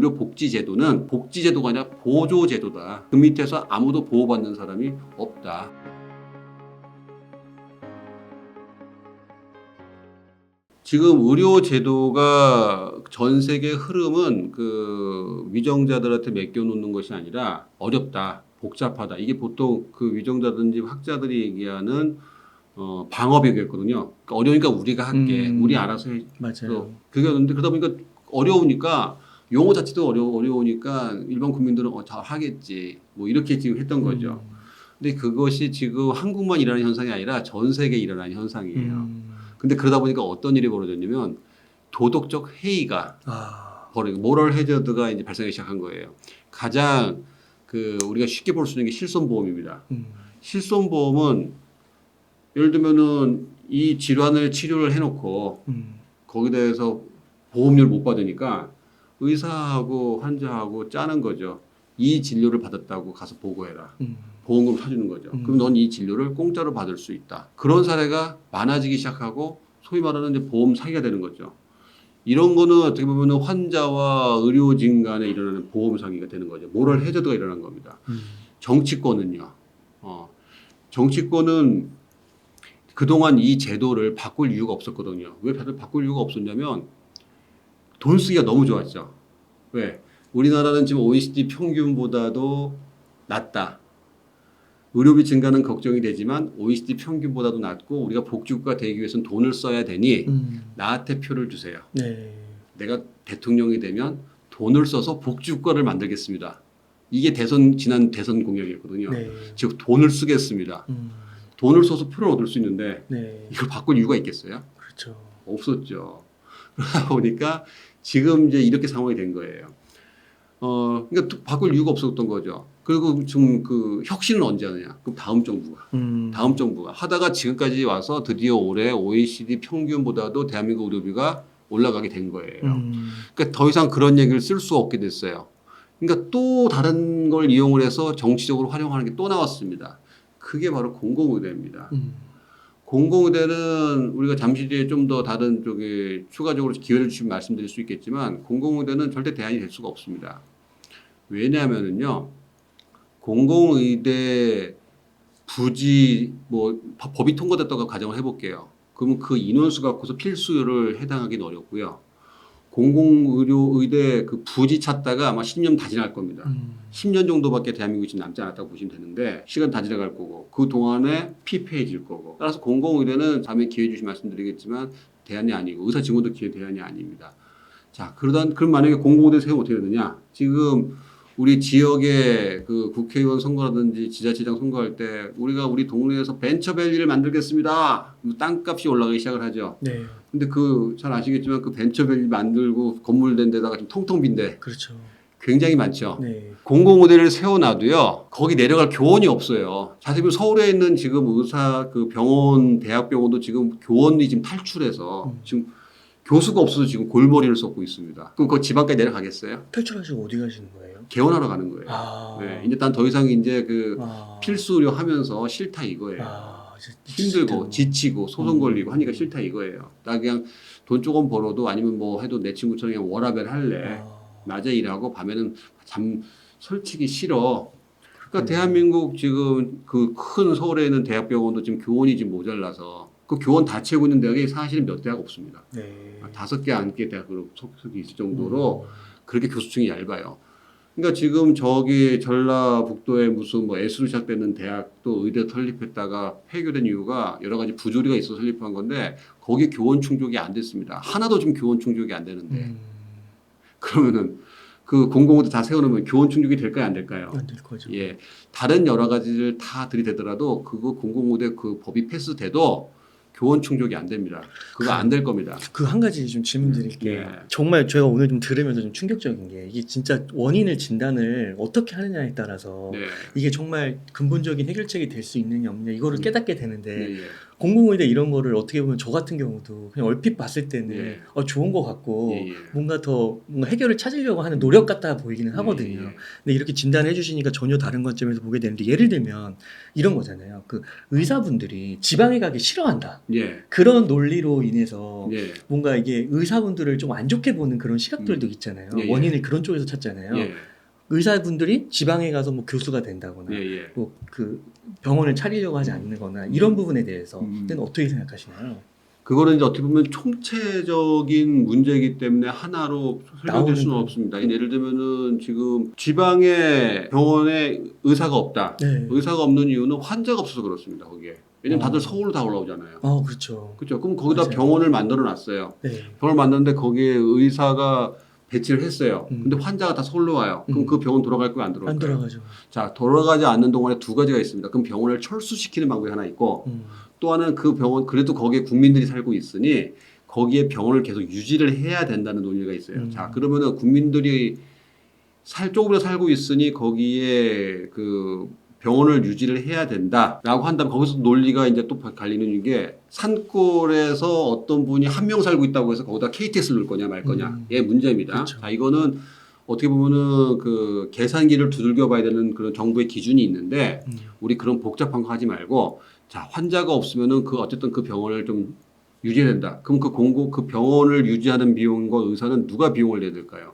의료복지제도는 복지제도가 아니라 보조제도다. 그 밑에서 아무도 보호받는 사람이 없다. 지금 의료제도가 전 세계 흐름은 그 위정자들한테 맡겨놓는 것이 아니라 어렵다, 복잡하다. 이게 보통 그 위정자든지 학자들이 얘기하는 방어벽이었거든요. 그러니까 어려우니까 우리가 할게, 우리 알아서 해. 맞아요. 그게 그러다 보니까 어려우니까 용어 자체도 어려우니까 일반 국민들은 잘 하겠지. 뭐 이렇게 지금 했던 거죠. 근데 그것이 지금 한국만 일어나는 현상이 아니라 전 세계에 일어나는 현상이에요. 근데 그러다 보니까 어떤 일이 벌어졌냐면 도덕적 해이가 벌어지고 모럴 해저드가 이제 발생하기 시작한 거예요. 가장 그 우리가 쉽게 볼 수 있는 게 실손보험입니다. 실손보험은 예를 들면은 이 질환을 치료를 해놓고 거기에 대해서 보험료를 못 받으니까 의사하고 환자하고 짜는 거죠. 이 진료를 받았다고 가서 보고해라. 보험금 사주는 거죠. 그럼 넌 이 진료를 공짜로 받을 수 있다. 그런 사례가 많아지기 시작하고 소위 말하는 이제 보험 사기가 되는 거죠. 이런 거는 어떻게 보면 환자와 의료진 간에 일어나는 보험 사기가 되는 거죠. 모럴 해저드가 일어난 겁니다. 정치권은요. 정치권은 그동안 이 제도를 바꿀 이유가 없었거든요. 왜 다들 바꿀 이유가 없었냐면 돈 쓰기가 너무 좋았죠. 왜? 우리나라는 지금 OECD 평균보다도 낮다. 의료비 증가는 걱정이 되지만 OECD 평균보다도 낮고 우리가 복지국가 되기 위해서는 돈을 써야 되니 나한테 표를 주세요. 네. 내가 대통령이 되면 돈을 써서 복지국가를 만들겠습니다. 이게 지난 대선 공약이었거든요. 네. 즉 돈을 쓰겠습니다. 돈을 써서 표를 얻을 수 있는데 네. 이걸 바꿀 이유가 있겠어요? 그렇죠. 없었죠. 그러다 보니까 지금 이제 이렇게 상황이 된 거예요. 그러니까 바꿀 이유가 없었던 거죠. 그리고 지금 그 혁신은 언제 하느냐? 그럼 다음 정부가 하다가 지금까지 와서 드디어 올해 OECD 평균보다도 대한민국 의료비가 올라가게 된 거예요. 그러니까 더 이상 그런 얘기를 쓸 수 없게 됐어요. 그러니까 또 다른 걸 이용을 해서 정치적으로 활용하는 게 또 나왔습니다. 그게 바로 공공의대입니다. 공공의대는 우리가 잠시 뒤에 좀 더 다른 쪽에 추가적으로 기회를 주시면 말씀드릴 수 있겠지만 공공의대는 절대 대안이 될 수가 없습니다. 왜냐하면은요, 공공의대 부지 뭐 법이 통과됐다고 가정을 해볼게요. 그러면 그 인원수 갖고서 필수를 해당하기는 어렵고요. 공공의료의대 그 부지 찾다가 아마 10년 다 지날 겁니다. 10년 정도밖에 대한민국이 지금 남지 않았다고 보시면 되는데 시간 다 지나갈 거고 그 동안에 피폐해질 거고 따라서 공공의대는 다음에 기회 주시면 말씀드리겠지만 대안이 아니고 의사 증원도 대안이 아닙니다. 자, 그럼 만약에 공공의대 세우면 어떻게 되느냐? 지금 우리 지역의 그 국회의원 선거라든지 지자체장 선거할 때 우리가 우리 동네에서 벤처밸리를 만들겠습니다. 땅값이 올라가기 시작을 하죠. 네. 근데 잘 아시겠지만 그 벤처밸리 만들고 건물 된 데다가 지금 텅텅 빈데 그렇죠. 굉장히 많죠. 네. 공공의대를 세워놔도요. 거기 내려갈 교원이 없어요. 사실 서울에 있는 지금 의사 그 병원 대학병원도 지금 교원이 지금 탈출해서 지금 교수가 없어서 지금 골머리를 썩고 있습니다. 그럼 그 지방까지 내려가겠어요? 탈출하시고 어디 가시는 거예요? 개원하러 가는 거예요. 네, 이제 난 더 이상 이제 그 필수의료 하면서 싫다 이거예요. 힘들고 지치고 소송 걸리고 하니까 싫다 이거예요. 나 그냥 돈 조금 벌어도 아니면 뭐 해도 내 친구처럼 그냥 워라벨 할래. 낮에 일하고 밤에는 잠 설치기 싫어. 그러니까 대한민국 지금 그 큰 서울에 있는 대학병원도 지금 교원이 지금 모자라서 그 교원 다 채우고 있는 대학이 사실은 몇 대학 없습니다. 네. 5개, 9개 대학으로 속속이 있을 정도로 그렇게 교수층이 얇아요. 그러니까 지금 저기 전라북도에 무슨 뭐 S로 시작되는 대학도 의대 설립했다가 폐교된 이유가 여러 가지 부조리가 있어서 설립한 건데 거기 교원 충족이 안 됐습니다. 하나도 지금 교원 충족이 안 되는데 그러면은 그 공공의대 다 세워놓으면 교원 충족이 될까요, 안 될까요? 안 될 거죠. 예, 다른 여러 가지를 다 들이대더라도 그거 공공의대 그 법이 패스돼도 교원 충족이 안 됩니다. 그거 안 될 겁니다. 그 한 가지 좀 질문 드릴게요. 예. 정말 제가 오늘 좀 들으면서 좀 충격적인 게 이게 진짜 원인을 진단을 어떻게 하느냐에 따라서 네. 이게 정말 근본적인 해결책이 될 수 있느냐 없느냐 이거를 깨닫게 되는데 네, 예. 공공의대 이런 거를 어떻게 보면 저 같은 경우도 그냥 얼핏 봤을 때는 예. 좋은 것 같고 예, 예. 뭔가 해결을 찾으려고 하는 노력 같아 보이기는 하거든요. 예, 예. 근데 이렇게 진단해 주시니까 전혀 다른 관점에서 보게 되는데 예를 들면 이런 거잖아요. 그 의사분들이 지방에 가기 싫어한다. 예. 그런 논리로 인해서 예. 뭔가 이게 의사분들을 좀 안 좋게 보는 그런 시각들도 있잖아요. 예, 예. 원인을 그런 쪽에서 찾잖아요. 예. 의사분들이 지방에 가서 뭐 교수가 된다거나 예. 예. 뭐 그 병원을 차리려고 하지 않는거나 이런 부분에 대해서는 음. 어떻게 생각하시나요? 그거는 이제 어떻게 보면 총체적인 문제이기 때문에 하나로 설명될 수는 나오는 없습니다. 예를 들면은 지금 지방에 병원에 의사가 없다. 네. 의사가 없는 이유는 환자가 없어서 그렇습니다. 거기에. 왜냐면 다들 서울로 다 올라오잖아요. 그렇죠. 그렇죠. 그럼 거기다 맞아요. 병원을 만들어 놨어요. 네. 병원을 만드는데 거기에 의사가 배치를 했어요. 근데 환자가 다 서울로 와요. 그럼 그 병원 돌아갈 거야 안 돌아갈 안 거야? 돌아가죠. 자, 돌아가지 않는 동안에 두 가지가 있습니다. 그럼 병원을 철수시키는 방법이 하나 있고 또 하나는 그 병원 그래도 거기에 국민들이 살고 있으니 거기에 병원을 계속 유지를 해야 된다는 논리가 있어요. 자, 그러면은 국민들이 조금이라도 살고 있으니 거기에 그 병원을 유지를 해야 된다라고 한다면 거기서 논리가 이제 또 갈리는 게 산골에서 어떤 분이 한 명 살고 있다고 해서 거기다 KTX를 넣을 거냐 말 거냐. 예, 문제입니다. 그렇죠. 자, 이거는 어떻게 보면은 그 계산기를 두들겨 봐야 되는 그런 정부의 기준이 있는데 우리 그런 복잡한 거 하지 말고 자, 환자가 없으면은 어쨌든 그 병원을 좀 유지해야 된다. 그럼 그 병원을 유지하는 비용과 의사는 누가 비용을 내야 될까요?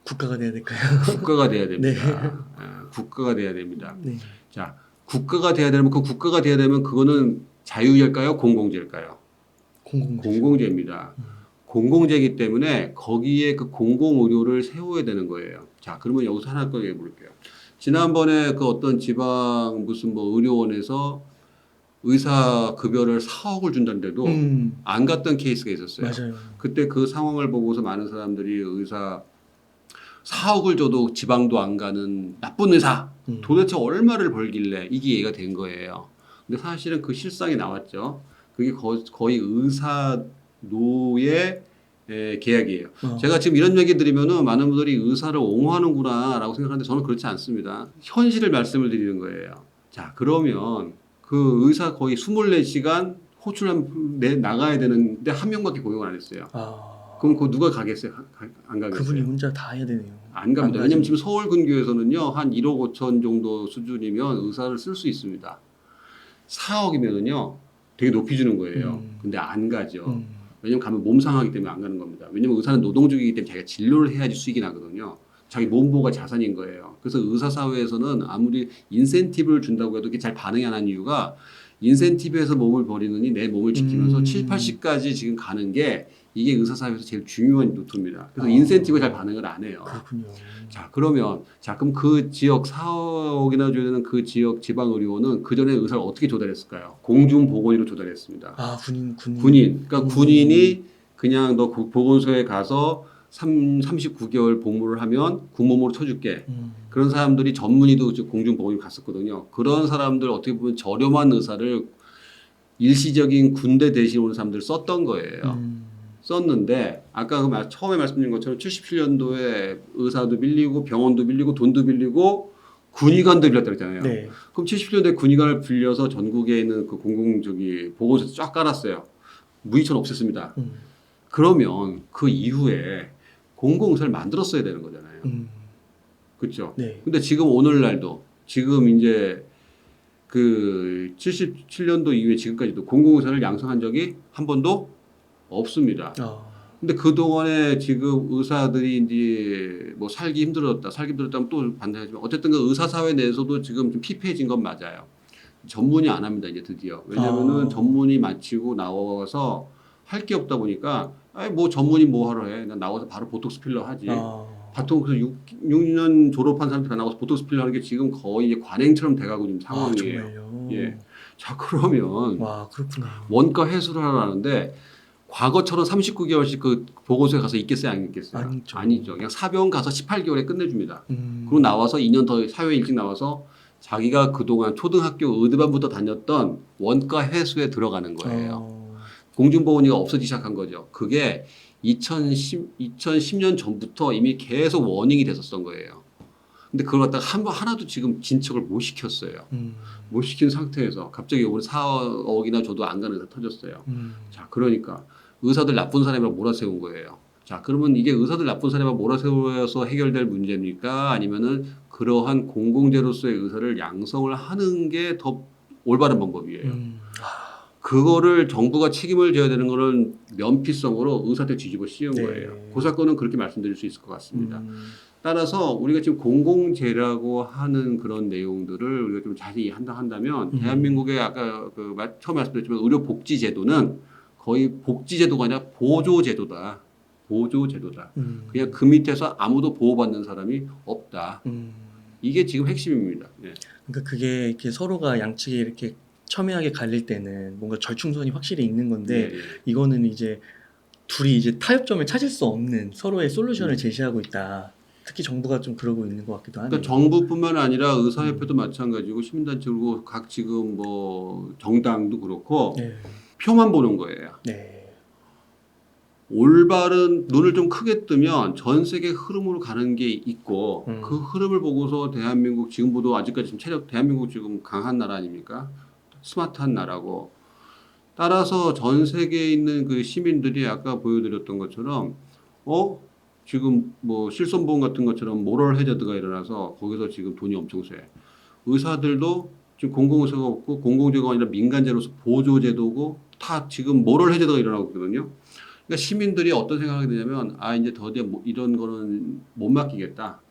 국가가 돼야 될까요? 국가가 돼야 됩니다. 국가가 돼야 됩니다. 네. 자, 국가가 돼야 되면 그 국가가 돼야 되면 그거는 자유일까요? 공공재일까요? 공공재입니다. 공공재이기 때문에 거기에 그 공공의료를 세워야 되는 거예요. 자, 그러면 여기서 하나 더 얘기해 볼게요. 지난번에 그 어떤 지방 무슨 뭐 의료원에서 의사 급여를 4억을 준다는데도 안 갔던 케이스가 있었어요. 맞아요. 그때 그 상황을 보고서 많은 사람들이 의사 4억을 줘도 지방도 안 가는 나쁜 의사 도대체 얼마를 벌길래 이게 이해가 된 거예요. 근데 사실은 그 실상이 나왔죠. 그게 거의 의사노의 계약이에요. 제가 지금 이런 얘기 드리면은 많은 분들이 의사를 옹호하는구나라고 생각하는데 저는 그렇지 않습니다. 현실을 말씀을 드리는 거예요. 자, 그러면 그 의사 거의 24시간 나가야 되는데 한 명밖에 고용을 안 했어요. 그럼 그 누가 가겠어요? 안 가겠어요? 그분이 혼자 다 해야 되네요. 안 갑니다. 왜냐면 지금 서울 근교에서는요 한 1억 5천 정도 수준이면 의사를 쓸 수 있습니다. 4억이면은요 되게 높이 주는 거예요. 근데 안 가죠. 왜냐면 가면 몸 상하기 때문에 안 가는 겁니다. 왜냐면 의사는 노동적이기 때문에 자기가 진료를 해야지 수익이 나거든요. 자기 몸보가 자산인 거예요. 그래서 의사 사회에서는 아무리 인센티브를 준다고 해도 이게 잘 반응이 안 하는 이유가 인센티브에서 몸을 버리느니 내 몸을 지키면서 7, 80까지 지금 가는 게 이게 의사 사회에서 제일 중요한 루트입니다. 그래서 인센티브가 잘 반응을 안 해요. 그렇군요. 자, 그럼 그 지역 4억이나 줘야 되는 그 지역 지방 의료원은 그 전에 의사를 어떻게 조달했을까요? 공중보건의로 조달했습니다. 군인. 그러니까 군인이 그냥 너 보건소에 가서 39개월 복무를 하면 군몸으로 쳐줄게. 그런 사람들이 전문의도 공중보건의로 갔었거든요. 그런 사람들 어떻게 보면 저렴한 의사를 일시적인 군대 대신 오는 사람들을 썼던 거예요. 썼는데 아까 처음에 말씀드린 것처럼 77년도에 의사도 빌리고 병원도 빌리고 돈도 빌리고 군의관도 빌렸다고 했잖아요. 네. 그럼 77년도에 군의관을 빌려서 전국에 있는 그 보건소 쫙 깔았어요. 무의천 없앴습니다. 그러면 그 이후에 공공의사를 만들었어야 되는 거잖아요. 그렇죠? 네. 근데 지금 오늘날도 지금 이제 그 77년도 이후에 지금까지도 공공의사를 양성한 적이 한 번도 없습니다. 근데 그동안에 지금 의사들이 이제 뭐 살기 힘들었다면 또 반대하지만 어쨌든 그 의사사회 내에서도 지금 좀 피폐해진 건 맞아요. 전문의 안 합니다, 이제 드디어. 왜냐면은 전문의 마치고 나와서 할 게 없다 보니까 뭐 전문의 뭐 하러 해. 난 나와서 바로 보톡스 필러 하지. 보통 그 6년 졸업한 사람들 다 나와서 보톡스 필러 하는 게 지금 거의 관행처럼 돼가고 있는 상황이에요. 정말요? 예. 자, 그러면 와, 그렇구나. 원가 회수를 하라는데 과거처럼 39개월씩 그 보건소에 가서 있겠어요, 안 있겠어요? 아니죠. 그냥 사병 가서 18개월에 끝내줍니다. 그리고 나와서 2년 더 사회 일찍 나와서 자기가 그동안 초등학교 의대반부터 다녔던 원가 회수에 들어가는 거예요. 공중보건의가 없어지기 시작한 거죠. 그게 2010년 전부터 이미 계속 워닝이 됐었던 거예요. 근데 그걸 갖다가 하나도 지금 진척을 못 시켰어요. 못 시킨 상태에서 갑자기 오늘 4억이나 줘도 안 가는 의사 터졌어요. 자, 그러니까 의사들 나쁜 사람이라고 몰아세운 거예요. 자, 그러면 이게 의사들 나쁜 사람이라고 몰아세워서 해결될 문제입니까? 아니면은 그러한 공공재로서의 의사를 양성을 하는 게 더 올바른 방법이에요. 그거를 정부가 책임을 져야 되는 거는 면피성으로 의사한테 뒤집어 씌운 네. 거예요. 그 사건은 그렇게 말씀드릴 수 있을 것 같습니다. 따라서 우리가 지금 공공재라고 하는 그런 내용들을 우리가 좀 자세히 한다면 대한민국의 아까 처음 말씀드렸지만 의료복지제도는 거의 복지제도가 아니라 보조제도다. 보조제도다. 그냥 그 밑에서 아무도 보호받는 사람이 없다. 이게 지금 핵심입니다. 네. 그러니까 그게 이렇게 서로가 양측에 이렇게 첨예하게 갈릴 때는 뭔가 절충선이 확실히 있는 건데 네, 네. 이거는 이제 둘이 이제 타협점을 찾을 수 없는 서로의 솔루션을 제시하고 있다. 특히 정부가 좀 그러고 있는 것 같기도 하네요. 그러니까 정부뿐만 아니라 의사협회도 마찬가지고 시민단체 그리고 각 지금 뭐 정당도 그렇고 네. 표만 보는 거예요. 네. 올바른 눈을 좀 크게 뜨면 전 세계 흐름으로 가는 게 있고 그 흐름을 보고서 대한민국 지금보다 아직까지 지금 대한민국 지금 강한 나라 아닙니까? 스마트한 나라고 따라서 전 세계에 있는 그 시민들이 아까 보여드렸던 것처럼 지금 뭐 실손보험 같은 것처럼 모럴 해저드가 일어나서 거기서 지금 돈이 엄청 세. 의사들도 지금 공공의사가 없고 공공제도가 아니라 민간제로서 보조제도고 다 지금 모럴 해저드가 일어나고 있거든요. 그러니까 시민들이 어떤 생각을 하게 되냐면 이제 더디어 이런 거는 못 맡기겠다.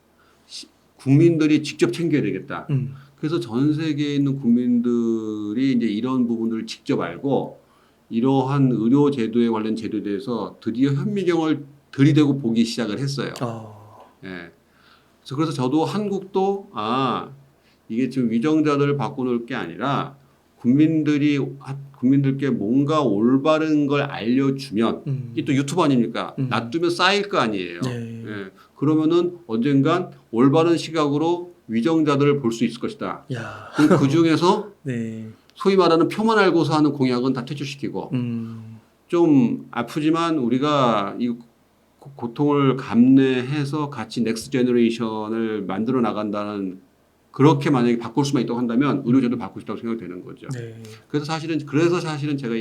국민들이 직접 챙겨야 되겠다. 그래서 전 세계에 있는 국민들이 이제 이런 부분들을 직접 알고 이러한 의료 제도에 관련 제도에 대해서 드디어 현미경을 들이대고 보기 시작을 했어요. 예. 그래서 저도 한국도 이게 지금 위정자들을 바꿔놓을 게 아니라 국민들께 뭔가 올바른 걸 알려주면 이게 또 유튜브 아닙니까? 놔두면 쌓일 거 아니에요. 네. 예. 그러면은 언젠간 올바른 시각으로 위정자들을 볼 수 있을 것이다. 야. 그럼 그 중에서 네. 소위 말하는 표만 알고서 하는 공약은 다 퇴출시키고 좀 아프지만 우리가 이 고통을 감내해서 같이 넥스트 제너레이션을 만들어 나간다는 그렇게 만약에 바꿀 수만 있다고 한다면 의료제도 바꾸고 싶다고 생각이 되는 거죠. 네. 그래서 사실은 제가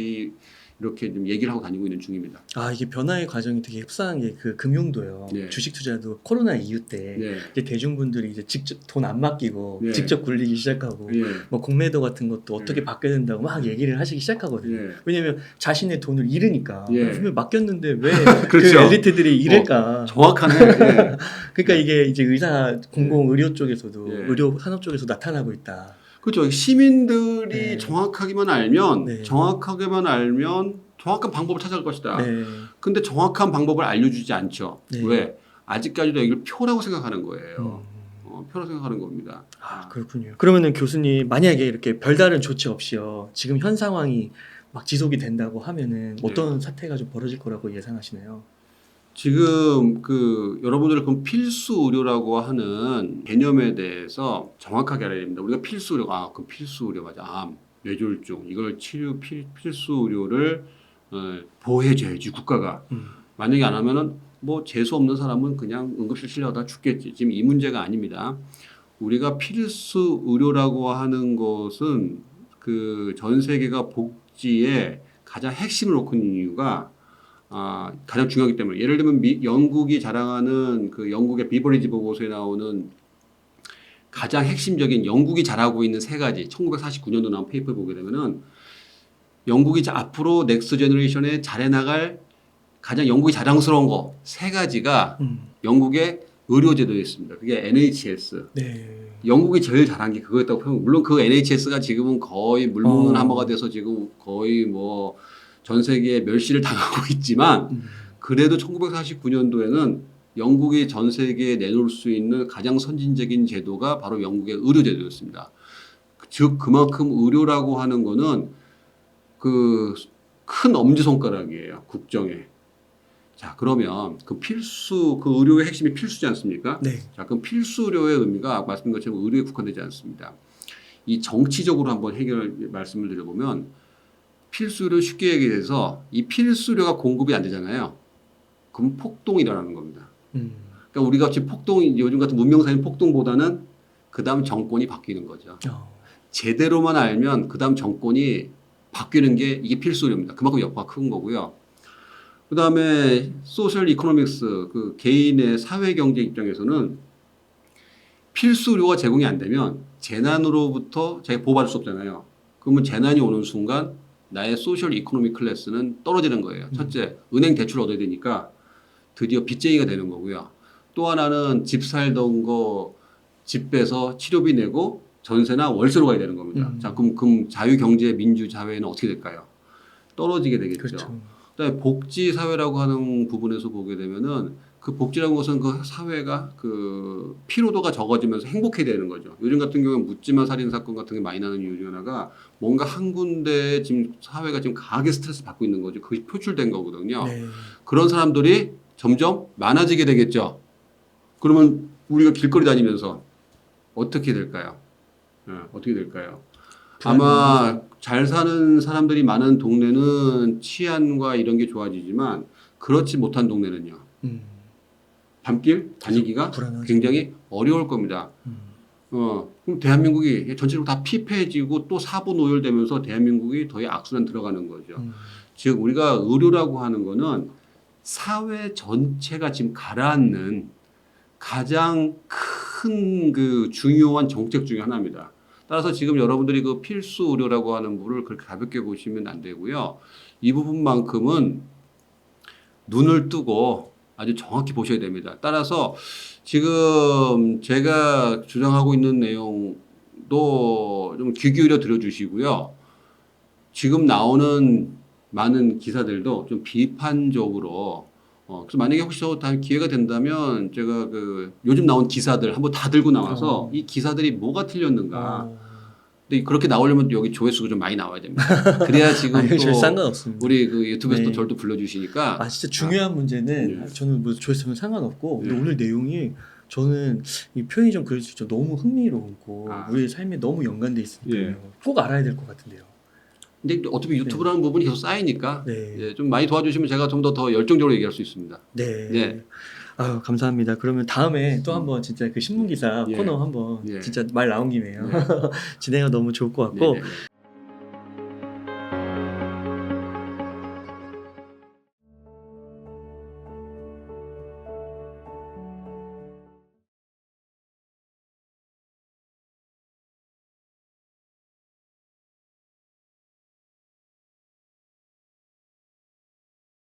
이렇게 좀 얘기를 하고 다니고 있는 중입니다. 이게 변화의 과정이 되게 흡사한 게 그 금융도요. 네. 주식 투자도 코로나 이후 때 네. 이제 대중분들이 이제 직접 돈 안 맡기고 네. 직접 굴리기 시작하고 예. 뭐 공매도 같은 것도 어떻게 네. 바뀌어야 된다고 막 얘기를 하시기 시작하거든요. 예. 왜냐면 자신의 돈을 잃으니까 예. 분명 맡겼는데 왜 그 그렇죠. 엘리트들이 잃을까? 정확하네. 예. 그러니까 이게 이제 공공 의료 쪽에서도 예. 의료 산업 쪽에서 나타나고 있다. 그렇죠. 시민들이 네. 정확하게만 알면 네. 정확한 방법을 찾아갈 것이다. 네. 근데 정확한 방법을 알려주지 않죠. 네. 왜? 아직까지도 이걸 표라고 생각하는 거예요. 음. 표라고 생각하는 겁니다. 그렇군요. 그러면은 교수님 만약에 이렇게 별다른 조치 없이요. 지금 현 상황이 막 지속이 된다고 하면은 어떤 사태가 좀 벌어질 거라고 예상하시나요? 지금 여러분들이 그럼 필수 의료라고 하는 개념에 대해서 정확하게 알아야 됩니다. 우리가 필수 의료, 그 필수 의료 맞아. 암, 뇌졸중 이걸 필수 의료를 보호해줘야지 국가가. 만약에 안 하면은 뭐 재수 없는 사람은 그냥 응급실 실려다 죽겠지. 지금 이 문제가 아닙니다. 우리가 필수 의료라고 하는 것은 전 세계가 복지의 가장 핵심을 놓고 있는 이유가 가장 중요하기 때문에 예를 들면 영국이 자랑하는 영국의 비버리지 보고서에 나오는 가장 핵심적인 영국이 잘하고 있는 세 가지 1949년도 나온 페이퍼 보게 되면은 영국이 앞으로 넥스트 제너레이션에 잘해나갈 가장 영국이 자랑스러운 거 세 가지가 영국의 의료제도였습니다. 그게 NHS. 네. 영국이 제일 잘한 게 그거였다고 표현. 물론 그 NHS가 지금은 거의 물먹는 하모가 돼서 지금 거의 뭐 전 세계에 멸시를 당하고 있지만 그래도 1949년도에는 영국이 전 세계에 내놓을 수 있는 가장 선진적인 제도가 바로 영국의 의료제도였습니다. 즉 그만큼 의료라고 하는 거는 큰 엄지손가락이에요. 국정에. 자, 그러면 그 의료의 핵심이 필수지 않습니까? 네. 자, 그럼 필수 의료의 의미가 아까 말씀드린 것처럼 의료에 국한되지 않습니다. 이 정치적으로 한번 말씀을 드려보면 필수 의료 쉽게 얘기해서 이 필수 의료가 공급이 안 되잖아요. 그럼 폭동이 일어나는 겁니다. 그러니까 그러니까 우리가 지금 요즘 같은 문명사회 폭동보다는 그 다음 정권이 바뀌는 거죠. 제대로만 알면 그 다음 정권이 바뀌는 게 이게 필수입니다. 그만큼 여파가 큰 거고요. 그 다음에 소셜 이코노믹스, 그 개인의 사회 경제 입장에서는 필수 의료가 제공이 안 되면 재난으로부터 자기가 보호받을 수 없잖아요. 그러면 재난이 오는 순간 나의 소셜 이코노믹 클래스는 떨어지는 거예요. 첫째, 은행 대출 얻어야 되니까 드디어 빚쟁이가 되는 거고요. 또 하나는 집 살던 거 집 빼서 치료비 내고 전세나 월세로 가야 되는 겁니다. 자, 그럼 자유경제 민주사회는 어떻게 될까요? 떨어지게 되겠죠. 그렇죠. 그다음에 복지사회라고 하는 부분에서 보게 되면은 그 복지라는 것은 그 사회가 그 피로도가 적어지면서 행복해야 되는 거죠. 요즘 같은 경우는 묻지마 살인 사건 같은 게 많이 나는 이유 중 하나가 뭔가 한 군데 지금 사회가 지금 강하게 스트레스 받고 있는 거죠. 그게 표출된 거거든요. 네. 그런 사람들이 점점 많아지게 되겠죠. 그러면 우리가 길거리 다니면서 어떻게 될까요? 어떻게 될까요? 아마 잘 사는 사람들이 많은 동네는 치안과 이런 게 좋아지지만 그렇지 못한 동네는요. 밤길 다니기가 불안하죠. 굉장히 어려울 겁니다. 그럼 대한민국이 전체적으로 다 피폐해지고 또 사부 노열되면서 대한민국이 더 악순환 들어가는 거죠. 즉 우리가 의료라고 하는 거는 사회 전체가 지금 가라앉는 가장 큰 그 중요한 정책 중에 하나입니다. 따라서 지금 여러분들이 그 필수 의료라고 하는 부분을 그렇게 가볍게 보시면 안 되고요. 이 부분만큼은 눈을 뜨고 아주 정확히 보셔야 됩니다. 따라서 지금 제가 주장하고 있는 내용도 좀 귀 기울여 들어주시고요. 지금 나오는 많은 기사들도 좀 비판적으로 그래서 만약에 혹시 다 기회가 된다면 제가 그 요즘 나온 기사들 한번 다 들고 나와서 이 기사들이 뭐가 틀렸는가. 근데 그렇게 나오려면 여기 조회수가 좀 많이 나와야 됩니다. 그래야 지금 아니, 또 저 상관없습니다. 우리 그 유튜브에서 또 네. 저를 또 불러주시니까 아 진짜 중요한 문제는 네. 저는 뭐 조회수는 상관없고 근데 네. 오늘 내용이 저는 이 표현이 좀 그럴 수 있죠. 너무 흥미로웠고 우리의 삶에 너무 연관돼 있으니까요. 예. 꼭 알아야 될 것 같은데요. 근데 어차피 유튜브라는 부분이 계속 쌓이니까 네. 예, 좀 많이 도와주시면 제가 좀 더 열정적으로 얘기할 수 있습니다. 네. 네. 아유 감사합니다. 그러면 다음에 또 한번 진짜 그 신문 기사 예. 코너 한번 예. 진짜 말 나온 김에요. 네. 진행하면 너무 좋을 것 같고 네, 네, 네.